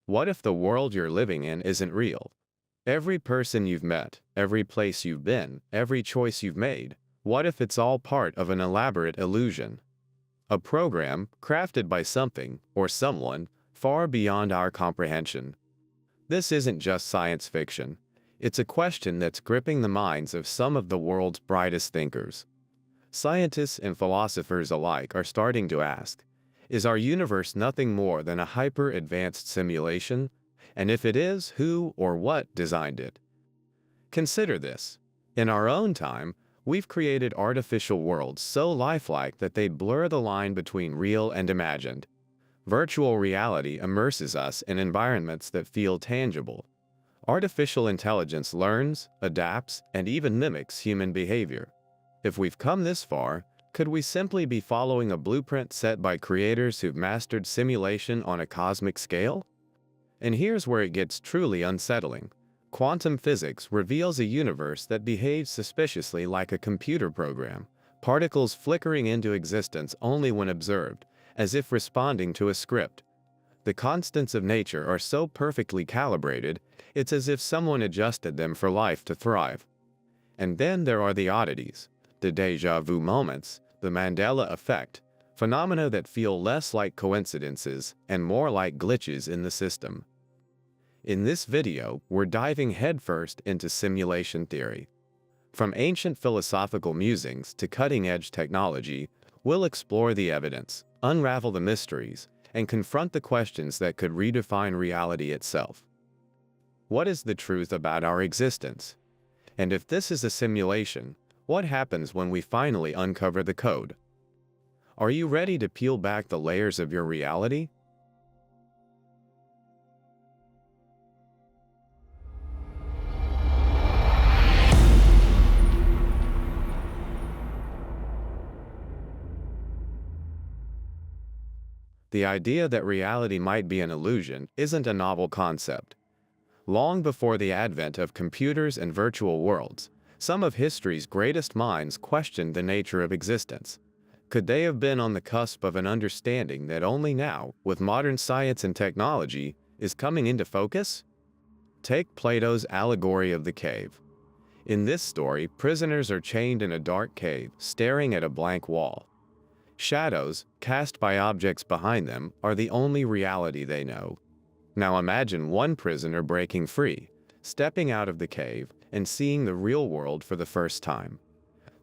What if the world you're living in isn't real? Every person you've met, every place you've been, every choice you've made, what if it's all part of an elaborate illusion? A program crafted by something or someone far beyond our comprehension. This isn't just science fiction. It's a question that's gripping the minds of some of the world's brightest thinkers. Scientists and philosophers alike are starting to ask, is our universe nothing more than a hyper-advanced simulation? And if it is, who or what designed it? Consider this. In our own time, we've created artificial worlds so lifelike that they blur the line between real and imagined. Virtual reality immerses us in environments that feel tangible. Artificial intelligence learns, adapts, and even mimics human behavior. If we've come this far, could we simply be following a blueprint set by creators who've mastered simulation on a cosmic scale? And here's where it gets truly unsettling. Quantum physics reveals a universe that behaves suspiciously like a computer program, particles flickering into existence only when observed, as if responding to a script. The constants of nature are so perfectly calibrated, it's as if someone adjusted them for life to thrive. And then there are the oddities, the déjà vu moments, the Mandela effect, phenomena that feel less like coincidences and more like glitches in the system. In this video, we're diving headfirst into simulation theory. From ancient philosophical musings to cutting-edge technology, we'll explore the evidence, unravel the mysteries, and confront the questions that could redefine reality itself. What is the truth about our existence? And if this is a simulation, what happens when we finally uncover the code? Are you ready to peel back the layers of your reality? The idea that reality might be an illusion isn't a novel concept. Long before the advent of computers and virtual worlds, some of history's greatest minds questioned the nature of existence. Could they have been on the cusp of an understanding that only now, with modern science and technology, is coming into focus? Take Plato's allegory of the cave. In this story, prisoners are chained in a dark cave, staring at a blank wall. Shadows, cast by objects behind them, are the only reality they know. Now imagine one prisoner breaking free, stepping out of the cave, and seeing the real world for the first time.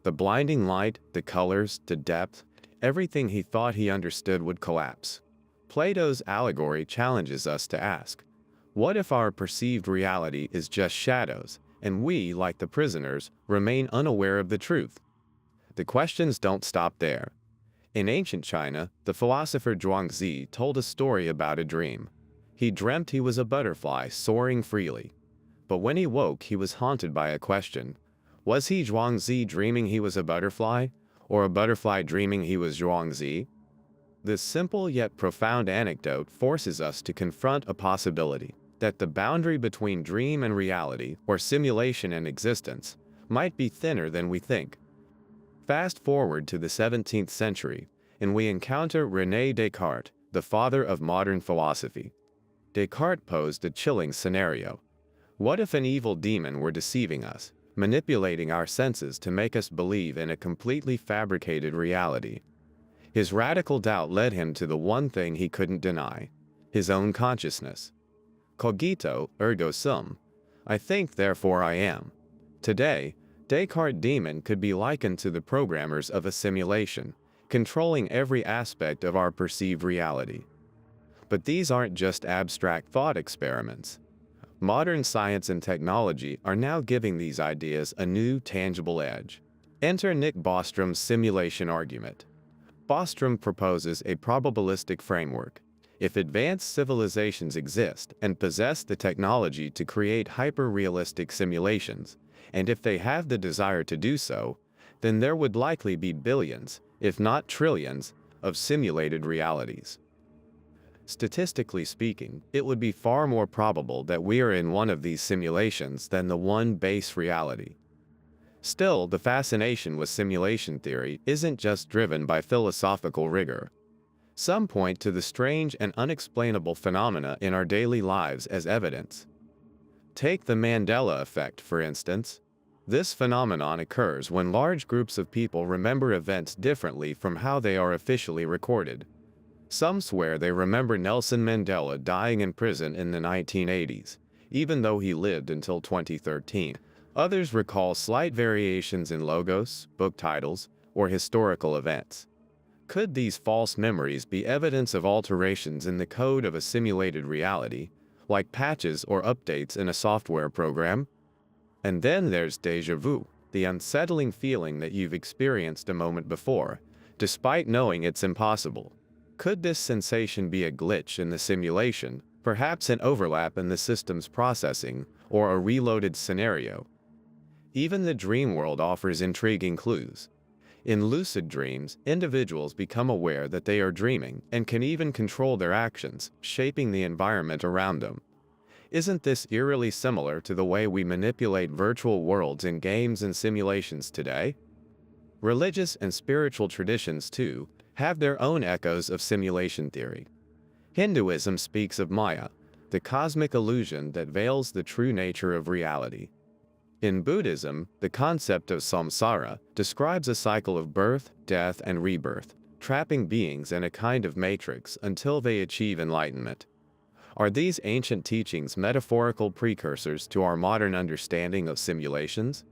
The blinding light, the colors, the depth, everything he thought he understood would collapse. Plato's allegory challenges us to ask, what if our perceived reality is just shadows, and we, like the prisoners, remain unaware of the truth? The questions don't stop there. In ancient China, the philosopher Zhuangzi told a story about a dream. He dreamt he was a butterfly soaring freely. But when he woke, he was haunted by a question. Was he Zhuangzi dreaming he was a butterfly, or a butterfly dreaming he was Zhuangzi? This simple yet profound anecdote forces us to confront a possibility that the boundary between dream and reality, or simulation and existence, might be thinner than we think. Fast forward to the 17th century, and we encounter René Descartes, the father of modern philosophy. Descartes posed a chilling scenario. What if an evil demon were deceiving us, manipulating our senses to make us believe in a completely fabricated reality? His radical doubt led him to the one thing he couldn't deny, his own consciousness. Cogito, ergo sum. I think, therefore I am. Today, Descartes' demon could be likened to the programmers of a simulation, controlling every aspect of our perceived reality. But these aren't just abstract thought experiments. Modern science and technology are now giving these ideas a new, tangible edge. Enter Nick Bostrom's simulation argument. Bostrom proposes a probabilistic framework. If advanced civilizations exist and possess the technology to create hyper-realistic simulations, and if they have the desire to do so, then there would likely be billions, if not trillions, of simulated realities. Statistically speaking, it would be far more probable that we are in one of these simulations than the one base reality. Still, the fascination with simulation theory isn't just driven by philosophical rigor. Some point to the strange and unexplainable phenomena in our daily lives as evidence. Take the Mandela effect, for instance. This phenomenon occurs when large groups of people remember events differently from how they are officially recorded. Some swear they remember Nelson Mandela dying in prison in the 1980s, even though he lived until 2013. Others recall slight variations in logos, book titles, or historical events. Could these false memories be evidence of alterations in the code of a simulated reality, like patches or updates in a software program? And then there's déjà vu, the unsettling feeling that you've experienced a moment before, despite knowing it's impossible. Could this sensation be a glitch in the simulation, perhaps an overlap in the system's processing, or a reloaded scenario? Even the dream world offers intriguing clues. In lucid dreams, individuals become aware that they are dreaming and can even control their actions, shaping the environment around them. Isn't this eerily similar to the way we manipulate virtual worlds in games and simulations today? Religious and spiritual traditions, too, have their own echoes of simulation theory. Hinduism speaks of Maya, the cosmic illusion that veils the true nature of reality. In Buddhism, the concept of samsara describes a cycle of birth, death, and rebirth, trapping beings in a kind of matrix until they achieve enlightenment. Are these ancient teachings metaphorical precursors to our modern understanding of simulations?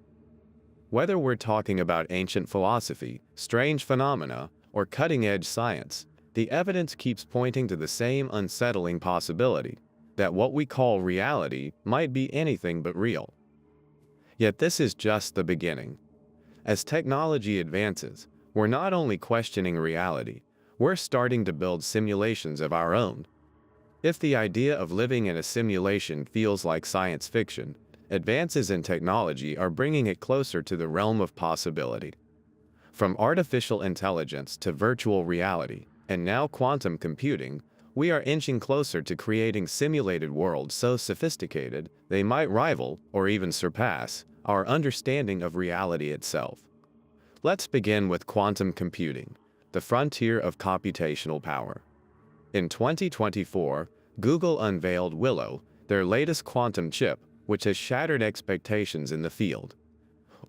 Whether we're talking about ancient philosophy, strange phenomena, or cutting-edge science, the evidence keeps pointing to the same unsettling possibility, that what we call reality might be anything but real. Yet this is just the beginning. As technology advances, we're not only questioning reality, we're starting to build simulations of our own. If the idea of living in a simulation feels like science fiction, advances in technology are bringing it closer to the realm of possibility. From artificial intelligence to virtual reality, and now quantum computing, we are inching closer to creating simulated worlds so sophisticated they might rival, or even surpass, our understanding of reality itself. Let's begin with quantum computing, the frontier of computational power. In 2024, Google unveiled Willow, their latest quantum chip, which has shattered expectations in the field.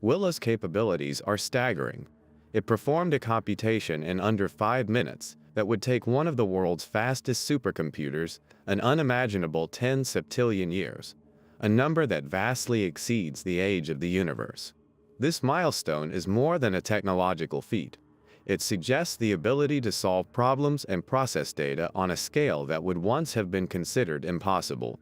Willow's capabilities are staggering. It performed a computation in under 5 minutes that would take one of the world's fastest supercomputers an unimaginable 10 septillion years, a number that vastly exceeds the age of the universe. This milestone is more than a technological feat. It suggests the ability to solve problems and process data on a scale that would once have been considered impossible.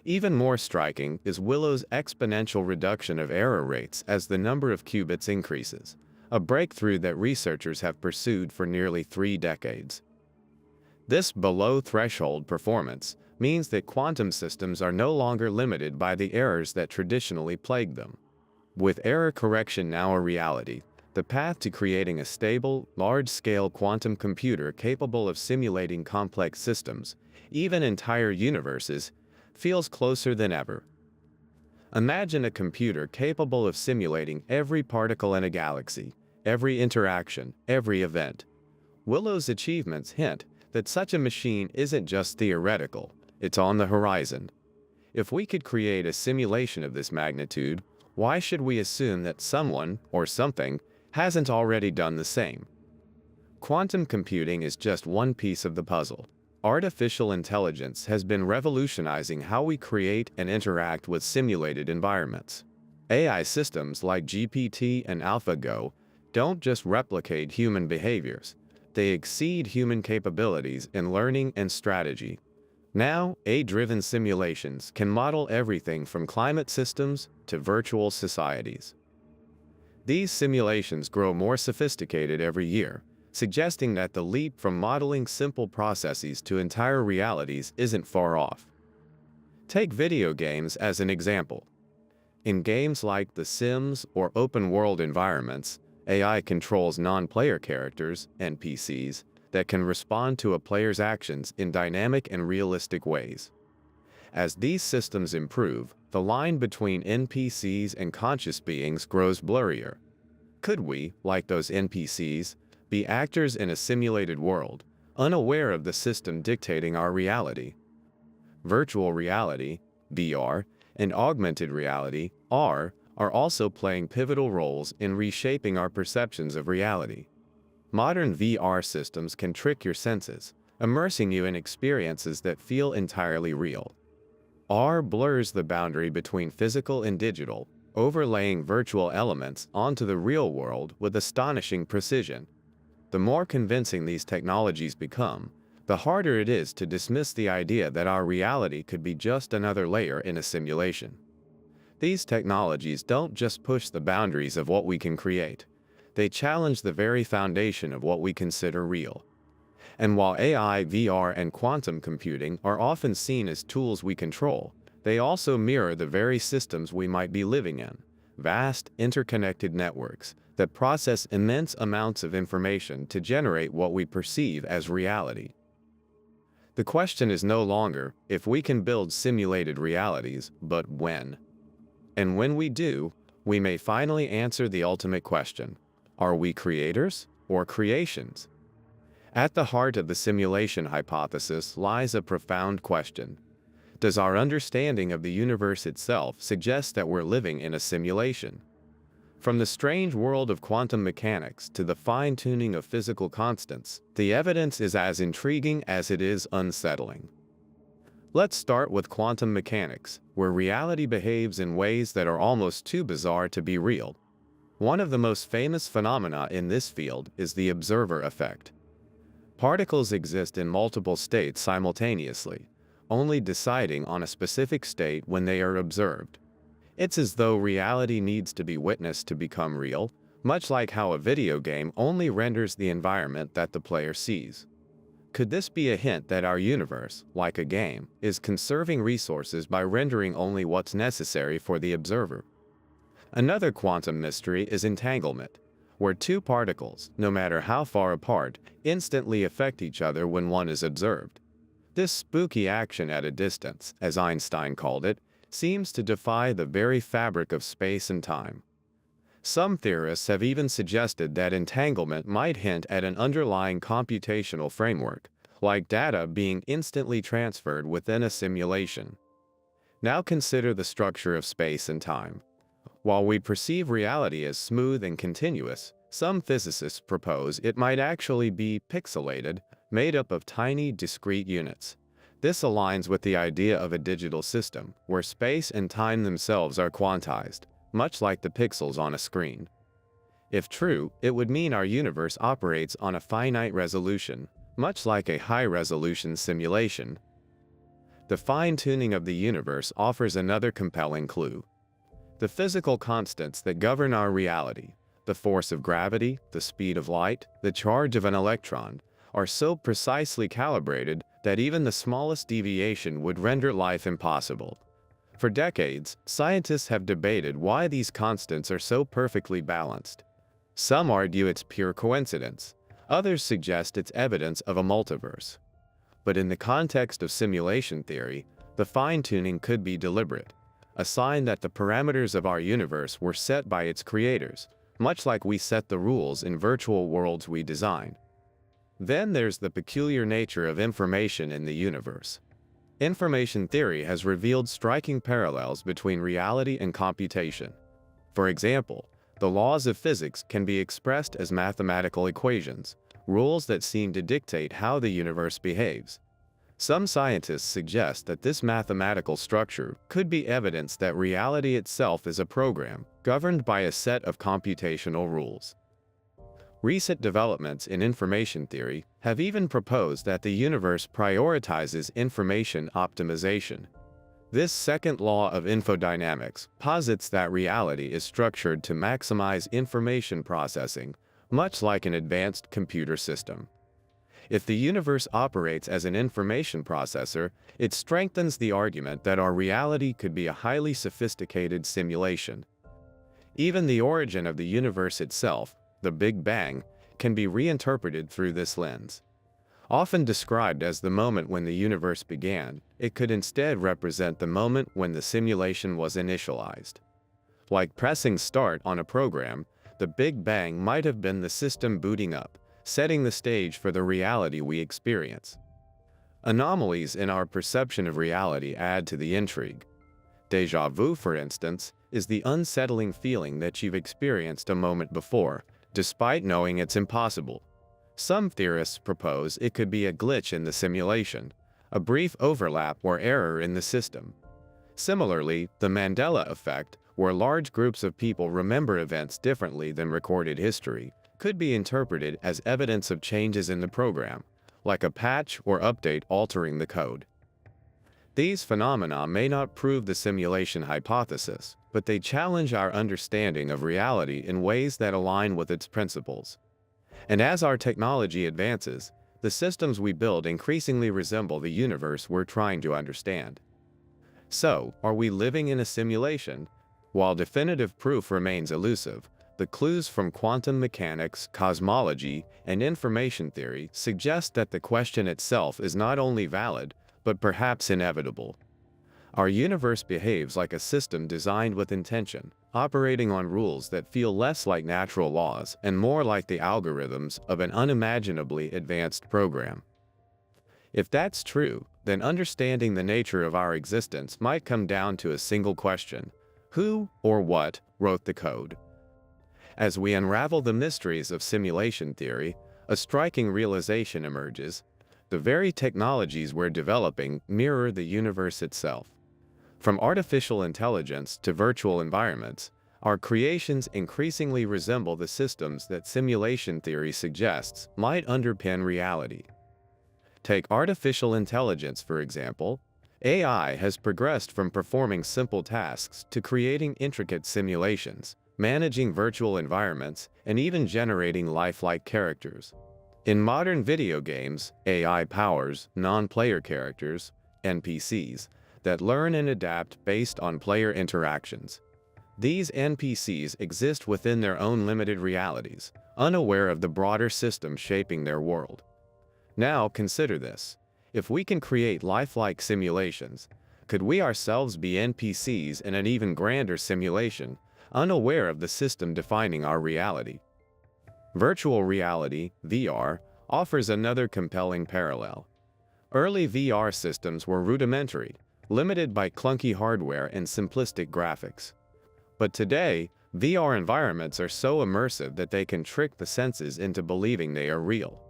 Even more striking is Willow's exponential reduction of error rates as the number of qubits increases, a breakthrough that researchers have pursued for nearly 3 decades. This below-threshold performance means that quantum systems are no longer limited by the errors that traditionally plagued them. With error correction now a reality, the path to creating a stable, large-scale quantum computer capable of simulating complex systems, even entire universes, feels closer than ever. Imagine a computer capable of simulating every particle in a galaxy, every interaction, every event. Willow's achievements hint that such a machine isn't just theoretical, it's on the horizon. If we could create a simulation of this magnitude, why should we assume that someone, or something, hasn't already done the same? Quantum computing is just one piece of the puzzle. Artificial intelligence has been revolutionizing how we create and interact with simulated environments. AI systems like GPT and AlphaGo don't just replicate human behaviors, they exceed human capabilities in learning and strategy. Now, AI-driven simulations can model everything from climate systems to virtual societies. These simulations grow more sophisticated every year, suggesting that the leap from modeling simple processes to entire realities isn't far off. Take video games as an example. In games like The Sims or open-world environments, AI controls non-player characters, NPCs, that can respond to a player's actions in dynamic and realistic ways. As these systems improve, the line between NPCs and conscious beings grows blurrier. Could we, like those NPCs, be actors in a simulated world, unaware of the system dictating our reality. Virtual reality, VR, and augmented reality, AR, are also playing pivotal roles in reshaping our perceptions of reality. Modern VR systems can trick your senses, immersing you in experiences that feel entirely real. AR blurs the boundary between physical and digital, overlaying virtual elements onto the real world with astonishing precision. The more convincing these technologies become, the harder it is to dismiss the idea that our reality could be just another layer in a simulation. These technologies don't just push the boundaries of what we can create, they challenge the very foundation of what we consider real. And while AI, VR, and quantum computing are often seen as tools we control, they also mirror the very systems we might be living in, vast, interconnected networks that process immense amounts of information to generate what we perceive as reality. The question is no longer if we can build simulated realities, but when. And when we do, we may finally answer the ultimate question: are we creators or creations? At the heart of the simulation hypothesis lies a profound question. Does our understanding of the universe itself suggest that we're living in a simulation? From the strange world of quantum mechanics to the fine-tuning of physical constants, the evidence is as intriguing as it is unsettling. Let's start with quantum mechanics, where reality behaves in ways that are almost too bizarre to be real. One of the most famous phenomena in this field is the observer effect. Particles exist in multiple states simultaneously, only deciding on a specific state when they are observed. It's as though reality needs to be witnessed to become real, much like how a video game only renders the environment that the player sees. Could this be a hint that our universe, like a game, is conserving resources by rendering only what's necessary for the observer? Another quantum mystery is entanglement, where two particles, no matter how far apart, instantly affect each other when one is observed. This spooky action at a distance, as Einstein called it, seems to defy the very fabric of space and time. Some theorists have even suggested that entanglement might hint at an underlying computational framework, like data being instantly transferred within a simulation. Now consider the structure of space and time. While we perceive reality as smooth and continuous, some physicists propose it might actually be pixelated, made up of tiny, discrete units. This aligns with the idea of a digital system, where space and time themselves are quantized, much like the pixels on a screen. If true, it would mean our universe operates on a finite resolution, much like a high-resolution simulation. The fine-tuning of the universe offers another compelling clue. The physical constants that govern our reality, the force of gravity, the speed of light, the charge of an electron, are so precisely calibrated that even the smallest deviation would render life impossible. For decades, scientists have debated why these constants are so perfectly balanced. Some argue it's pure coincidence. Others suggest it's evidence of a multiverse. But in the context of simulation theory, the fine-tuning could be deliberate, a sign that the parameters of our universe were set by its creators, much like we set the rules in virtual worlds we design. Then there's the peculiar nature of information in the universe. Information theory has revealed striking parallels between reality and computation. For example, the laws of physics can be expressed as mathematical equations, rules that seem to dictate how the universe behaves. Some scientists suggest that this mathematical structure could be evidence that reality itself is a program, governed by a set of computational rules. Recent developments in information theory have even proposed that the universe prioritizes information optimization. This second law of infodynamics posits that reality is structured to maximize information processing, much like an advanced computer system. If the universe operates as an information processor, it strengthens the argument that our reality could be a highly sophisticated simulation. Even the origin of the universe itself, the Big Bang, can be reinterpreted through this lens. Often described as the moment when the universe began, it could instead represent the moment when the simulation was initialized. Like pressing start on a program, the Big Bang might have been the system booting up, setting the stage for the reality we experience. Anomalies in our perception of reality add to the intrigue. Déjà vu, for instance, is the unsettling feeling that you've experienced a moment before, despite knowing it's impossible. Some theorists propose it could be a glitch in the simulation, a brief overlap or error in the system. Similarly, the Mandela effect, where large groups of people remember events differently than recorded history, could be interpreted as evidence of changes in the program, like a patch or update altering the code. These phenomena may not prove the simulation hypothesis, but they challenge our understanding of reality in ways that align with its principles. And as our technology advances, the systems we build increasingly resemble the universe we're trying to understand. So, are we living in a simulation? While definitive proof remains elusive, the clues from quantum mechanics, cosmology, and information theory suggest that the question itself is not only valid, but perhaps inevitable. Our universe behaves like a system designed with intention, operating on rules that feel less like natural laws and more like the algorithms of an unimaginably advanced program. If that's true, then understanding the nature of our existence might come down to a single question: who or what wrote the code? As we unravel the mysteries of simulation theory, a striking realization emerges: the very technologies we're developing mirror the universe itself. From artificial intelligence to virtual environments, our creations increasingly resemble the systems that simulation theory suggests might underpin reality. Take artificial intelligence, for example. AI has progressed from performing simple tasks to creating intricate simulations, managing virtual environments, and even generating lifelike characters. In modern video games, AI powers non-player characters, NPCs, that learn and adapt based on player interactions. These NPCs exist within their own limited realities, unaware of the broader system shaping their world. Now consider this: if we can create lifelike simulations, could we ourselves be NPCs in an even grander simulation, unaware of the system defining our reality? Virtual reality, VR, offers another compelling parallel. Early VR systems were rudimentary, limited by clunky hardware and simplistic graphics. But today, VR environments are so immersive that they can trick the senses into believing they are real.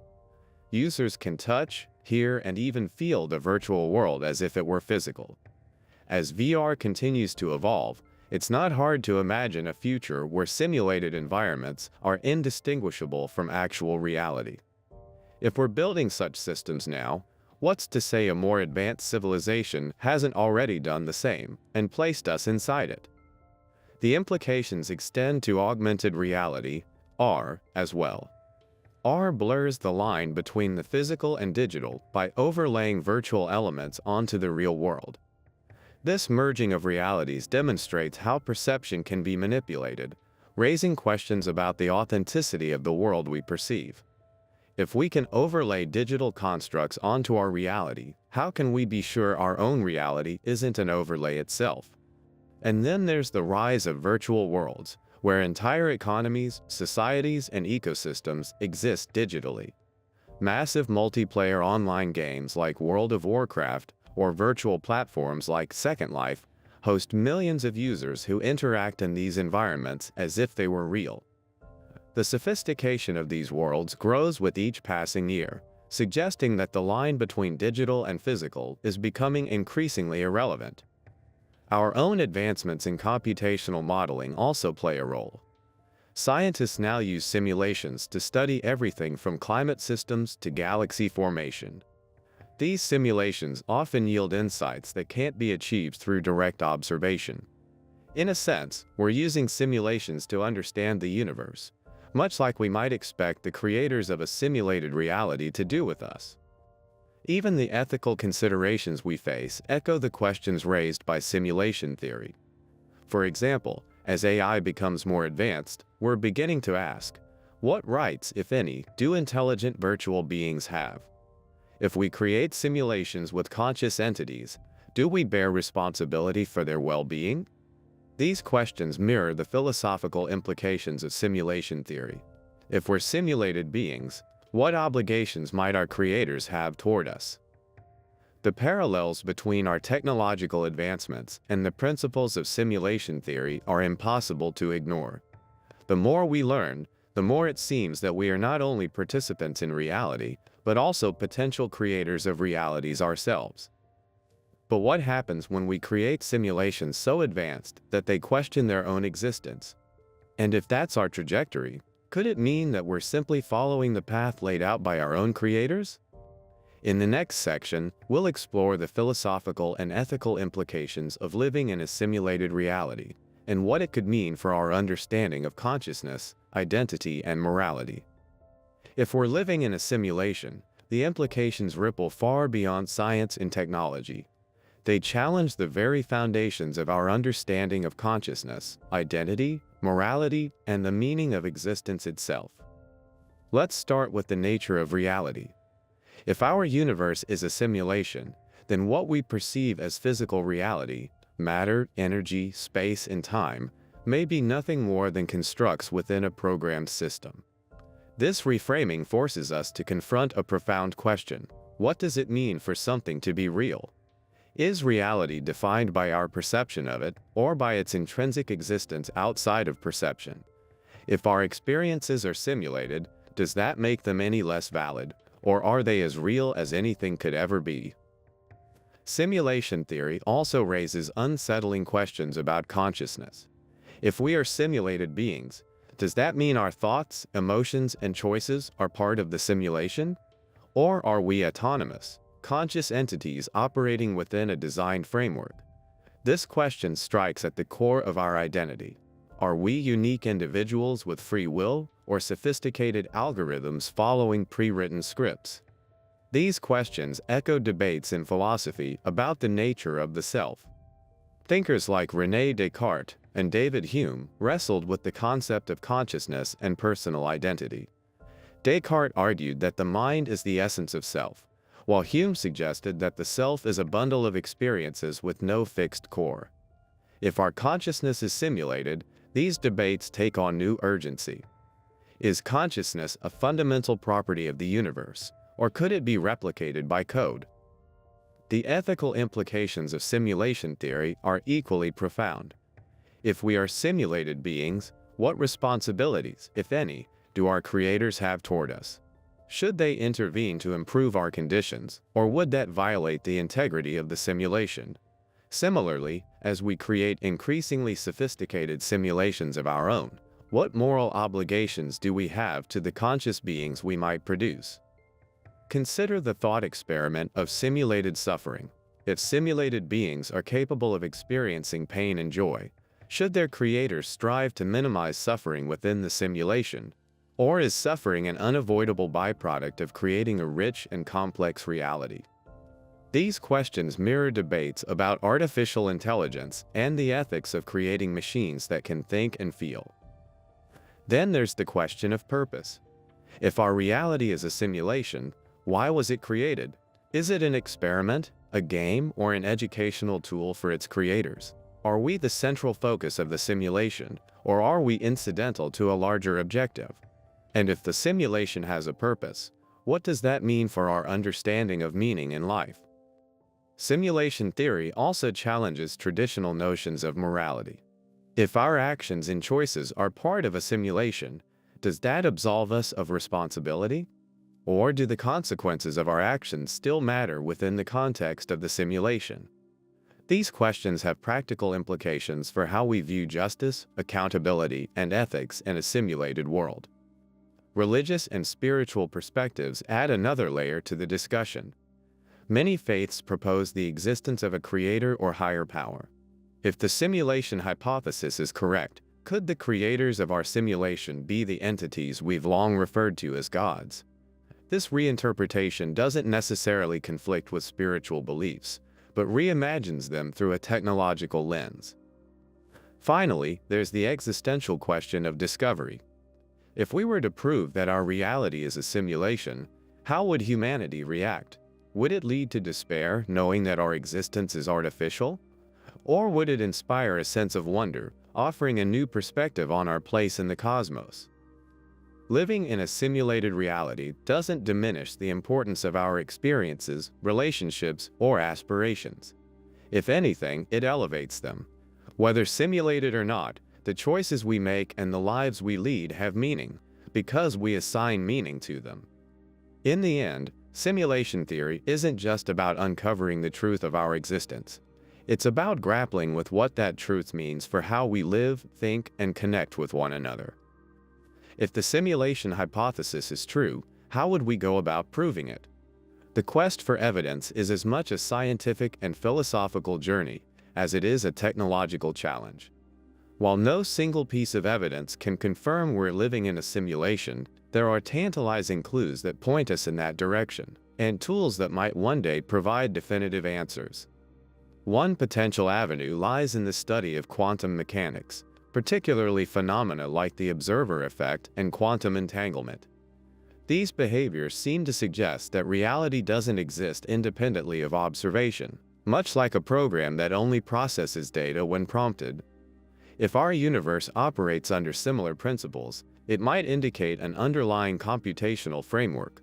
Users can touch, hear, and even feel the virtual world as if it were physical. As VR continues to evolve, it's not hard to imagine a future where simulated environments are indistinguishable from actual reality. If we're building such systems now, what's to say a more advanced civilization hasn't already done the same and placed us inside it? The implications extend to augmented reality, AR, as well. AR blurs the line between the physical and digital by overlaying virtual elements onto the real world. This merging of realities demonstrates how perception can be manipulated, raising questions about the authenticity of the world we perceive. If we can overlay digital constructs onto our reality, how can we be sure our own reality isn't an overlay itself? And then there's the rise of virtual worlds, where entire economies, societies, and ecosystems exist digitally. Massive multiplayer online games like World of Warcraft or virtual platforms like Second Life host millions of users who interact in these environments as if they were real. The sophistication of these worlds grows with each passing year, suggesting that the line between digital and physical is becoming increasingly irrelevant. Our own advancements in computational modeling also play a role. Scientists now use simulations to study everything from climate systems to galaxy formation. These simulations often yield insights that can't be achieved through direct observation. In a sense, we're using simulations to understand the universe, much like we might expect the creators of a simulated reality to do with us. Even the ethical considerations we face echo the questions raised by simulation theory. For example, as AI becomes more advanced, we're beginning to ask, what rights, if any, do intelligent virtual beings have? If we create simulations with conscious entities, do we bear responsibility for their well-being? These questions mirror the philosophical implications of simulation theory. If we're simulated beings, What obligations might our creators have toward us? The parallels between our technological advancements and the principles of simulation theory are impossible to ignore. The more we learn, the more it seems that we are not only participants in reality, but also potential creators of realities ourselves. But what happens when we create simulations so advanced that they question their own existence? And if that's our trajectory, could it mean that we're simply following the path laid out by our own creators? In the next section, we'll explore the philosophical and ethical implications of living in a simulated reality, and what it could mean for our understanding of consciousness, identity, and morality. If we're living in a simulation, the implications ripple far beyond science and technology. They challenge the very foundations of our understanding of consciousness, identity, morality, and the meaning of existence itself. Let's start with the nature of reality. If our universe is a simulation, then what we perceive as physical reality, matter, energy, space, and time, may be nothing more than constructs within a programmed system. This reframing forces us to confront a profound question: what does it mean for something to be real? Is reality defined by our perception of it, or by its intrinsic existence outside of perception? If our experiences are simulated, does that make them any less valid, or are they as real as anything could ever be? Simulation theory also raises unsettling questions about consciousness. If we are simulated beings, does that mean our thoughts, emotions, and choices are part of the simulation? Or are we autonomous, conscious entities operating within a designed framework? This question strikes at the core of our identity. Are we unique individuals with free will, or sophisticated algorithms following pre-written scripts? These questions echo debates in philosophy about the nature of the self. Thinkers like René Descartes and David Hume wrestled with the concept of consciousness and personal identity. Descartes argued that the mind is the essence of self, while Hume suggested that the self is a bundle of experiences with no fixed core. If our consciousness is simulated, these debates take on new urgency. Is consciousness a fundamental property of the universe, or could it be replicated by code? The ethical implications of simulation theory are equally profound. If we are simulated beings, what responsibilities, if any, do our creators have toward us? Should they intervene to improve our conditions, or would that violate the integrity of the simulation? Similarly, as we create increasingly sophisticated simulations of our own, what moral obligations do we have to the conscious beings we might produce? Consider the thought experiment of simulated suffering. If simulated beings are capable of experiencing pain and joy, should their creators strive to minimize suffering within the simulation? Or is suffering an unavoidable byproduct of creating a rich and complex reality? These questions mirror debates about artificial intelligence and the ethics of creating machines that can think and feel. Then there's the question of purpose. If our reality is a simulation, why was it created? Is it an experiment, a game, or an educational tool for its creators? Are we the central focus of the simulation, or are we incidental to a larger objective? And if the simulation has a purpose, what does that mean for our understanding of meaning in life? Simulation theory also challenges traditional notions of morality. If our actions and choices are part of a simulation, does that absolve us of responsibility? Or do the consequences of our actions still matter within the context of the simulation? These questions have practical implications for how we view justice, accountability, and ethics in a simulated world. Religious and spiritual perspectives add another layer to the discussion. Many faiths propose the existence of a creator or higher power. If the simulation hypothesis is correct, could the creators of our simulation be the entities we've long referred to as gods? This reinterpretation doesn't necessarily conflict with spiritual beliefs, but reimagines them through a technological lens. Finally, there's the existential question of discovery. If we were to prove that our reality is a simulation, how would humanity react? Would it lead to despair, knowing that our existence is artificial? Or would it inspire a sense of wonder, offering a new perspective on our place in the cosmos? Living in a simulated reality doesn't diminish the importance of our experiences, relationships, or aspirations. If anything, it elevates them. Whether simulated or not, the choices we make and the lives we lead have meaning, because we assign meaning to them. In the end, simulation theory isn't just about uncovering the truth of our existence. It's about grappling with what that truth means for how we live, think, and connect with one another. If the simulation hypothesis is true, how would we go about proving it? The quest for evidence is as much a scientific and philosophical journey as it is a technological challenge. While no single piece of evidence can confirm we're living in a simulation, there are tantalizing clues that point us in that direction, and tools that might one day provide definitive answers. One potential avenue lies in the study of quantum mechanics, particularly phenomena like the observer effect and quantum entanglement. These behaviors seem to suggest that reality doesn't exist independently of observation, much like a program that only processes data when prompted. If our universe operates under similar principles, it might indicate an underlying computational framework.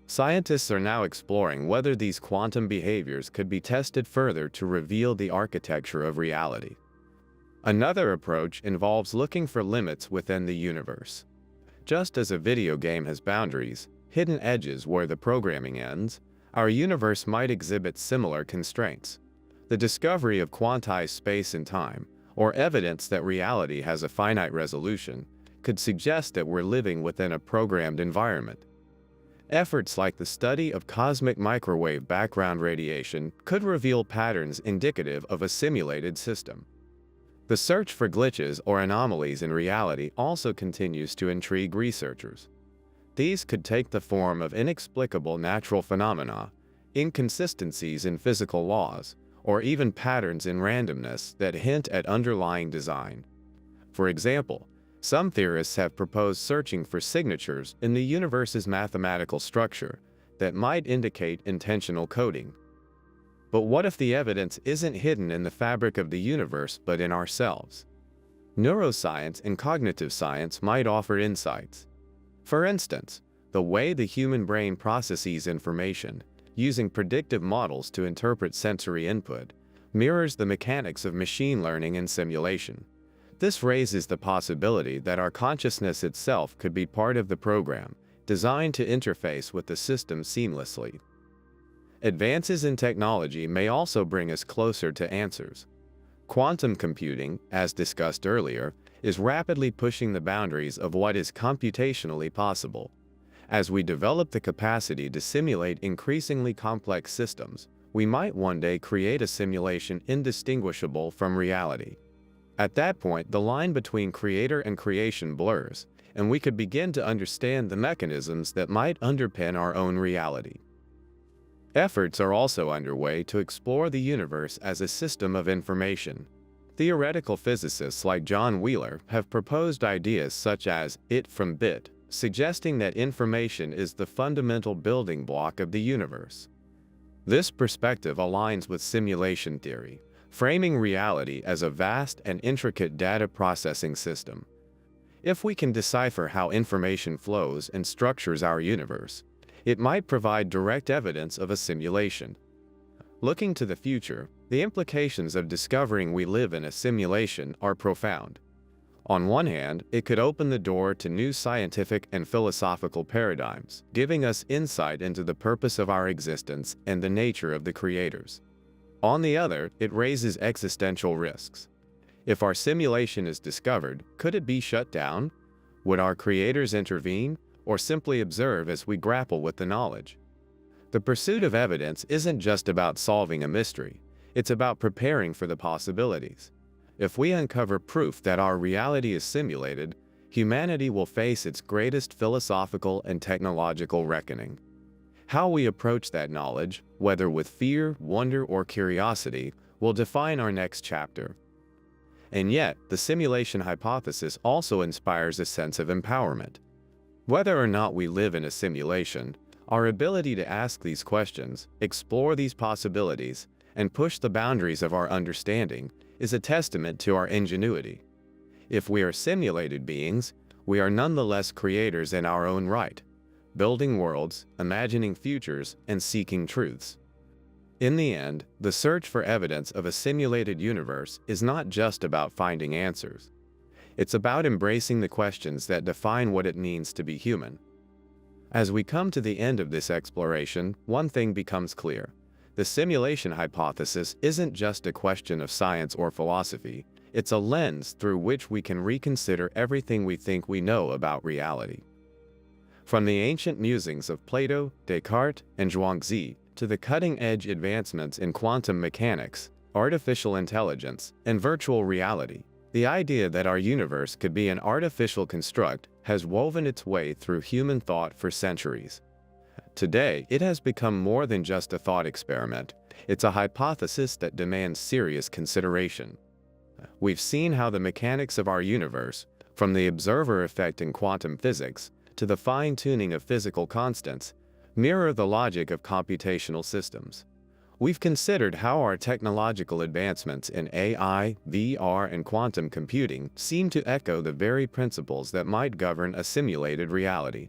Scientists are now exploring whether these quantum behaviors could be tested further to reveal the architecture of reality. Another approach involves looking for limits within the universe. Just as a video game has boundaries, hidden edges where the programming ends, our universe might exhibit similar constraints. The discovery of quantized space and time, or evidence that reality has a finite resolution, could suggest that we're living within a programmed environment. Efforts like the study of cosmic microwave background radiation could reveal patterns indicative of a simulated system. The search for glitches or anomalies in reality also continues to intrigue researchers. These could take the form of inexplicable natural phenomena, inconsistencies in physical laws, or even patterns in randomness that hint at underlying design. For example, some theorists have proposed searching for signatures in the universe's mathematical structure that might indicate intentional coding. But what if the evidence isn't hidden in the fabric of the universe but in ourselves? Neuroscience and cognitive science might offer insights. For instance, the way the human brain processes information, using predictive models to interpret sensory input, mirrors the mechanics of machine learning and simulation. This raises the possibility that our consciousness itself could be part of the program, designed to interface with the system seamlessly. Advances in technology may also bring us closer to answers. Quantum computing, as discussed earlier, is rapidly pushing the boundaries of what is computationally possible. As we develop the capacity to simulate increasingly complex systems, we might one day create a simulation indistinguishable from reality. At that point, the line between creator and creation blurs, and we could begin to understand the mechanisms that might underpin our own reality. Efforts are also underway to explore the universe as a system of information. Theoretical physicists like John Wheeler have proposed ideas such as it from bit, suggesting that information is the fundamental building block of the universe. This perspective aligns with simulation theory, framing reality as a vast and intricate data processing system. If we can decipher how information flows and structures our universe, it might provide direct evidence of a simulation. Looking to the future, the implications of discovering we live in a simulation are profound. On one hand, it could open the door to new scientific and philosophical paradigms, giving us insight into the purpose of our existence and the nature of the creators. On the other, it raises existential risks. If our simulation is discovered, could it be shut down? Would our creators intervene, or simply observe as we grapple with the knowledge? The pursuit of evidence isn't just about solving a mystery, it's about preparing for the possibilities. If we uncover proof that our reality is simulated, humanity will face its greatest philosophical and technological reckoning. How we approach that knowledge, whether with fear, wonder, or curiosity, will define our next chapter. And yet, the simulation hypothesis also inspires a sense of empowerment. Whether or not we live in a simulation, our ability to ask these questions, explore these possibilities, and push the boundaries of our understanding is a testament to our ingenuity. If we are simulated beings, we are nonetheless creators in our own right, building worlds, imagining futures, and seeking truths. In the end, the search for evidence of a simulated universe is not just about finding answers. It's about embracing the questions that define what it means to be human. As we come to the end of this exploration, one thing becomes clear. The simulation hypothesis isn't just a question of science or philosophy, it's a lens through which we can reconsider everything we think we know about reality. From the ancient musings of Plato, Descartes, and Zhuangzi, to the cutting-edge advancements in quantum mechanics, artificial intelligence, and virtual reality, the idea that our universe could be an artificial construct has woven its way through human thought for centuries. Today, it has become more than just a thought experiment. It's a hypothesis that demands serious consideration. We've seen how the mechanics of our universe, from the observer effect in quantum physics to the fine-tuning of physical constants, mirror the logic of computational systems. We've considered how our technological advancements in AI, VR, and quantum computing seem to echo the very principles that might govern a simulated reality.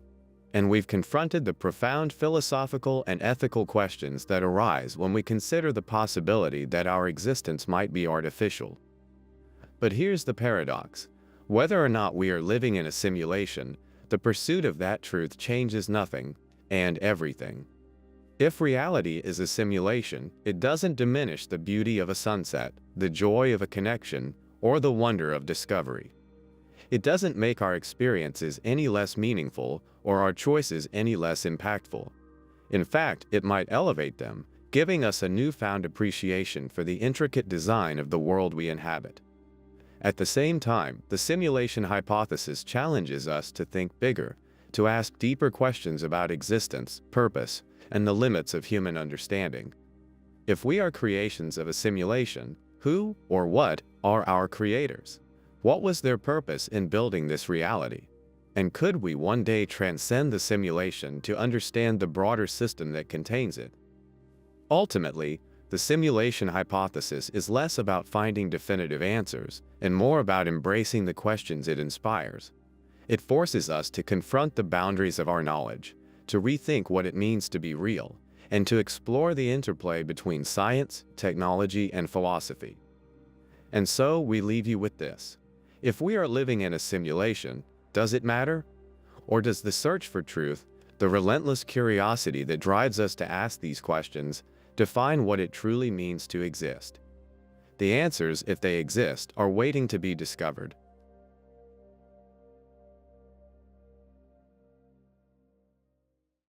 And we've confronted the profound philosophical and ethical questions that arise when we consider the possibility that our existence might be artificial. But here's the paradox. Whether or not we are living in a simulation, the pursuit of that truth changes nothing and everything. If reality is a simulation, it doesn't diminish the beauty of a sunset, the joy of a connection, or the wonder of discovery. It doesn't make our experiences any less meaningful or our choices any less impactful. In fact, it might elevate them, giving us a newfound appreciation for the intricate design of the world we inhabit. At the same time, the simulation hypothesis challenges us to think bigger, to ask deeper questions about existence, purpose, and the limits of human understanding. If we are creations of a simulation, who or what are our creators? What was their purpose in building this reality? And could we one day transcend the simulation to understand the broader system that contains it? Ultimately, the simulation hypothesis is less about finding definitive answers and more about embracing the questions it inspires. It forces us to confront the boundaries of our knowledge, to rethink what it means to be real, and to explore the interplay between science, technology, and philosophy. And so we leave you with this. If we are living in a simulation, does it matter? Or does the search for truth, the relentless curiosity that drives us to ask these questions, define what it truly means to exist? The answers, if they exist, are waiting to be discovered.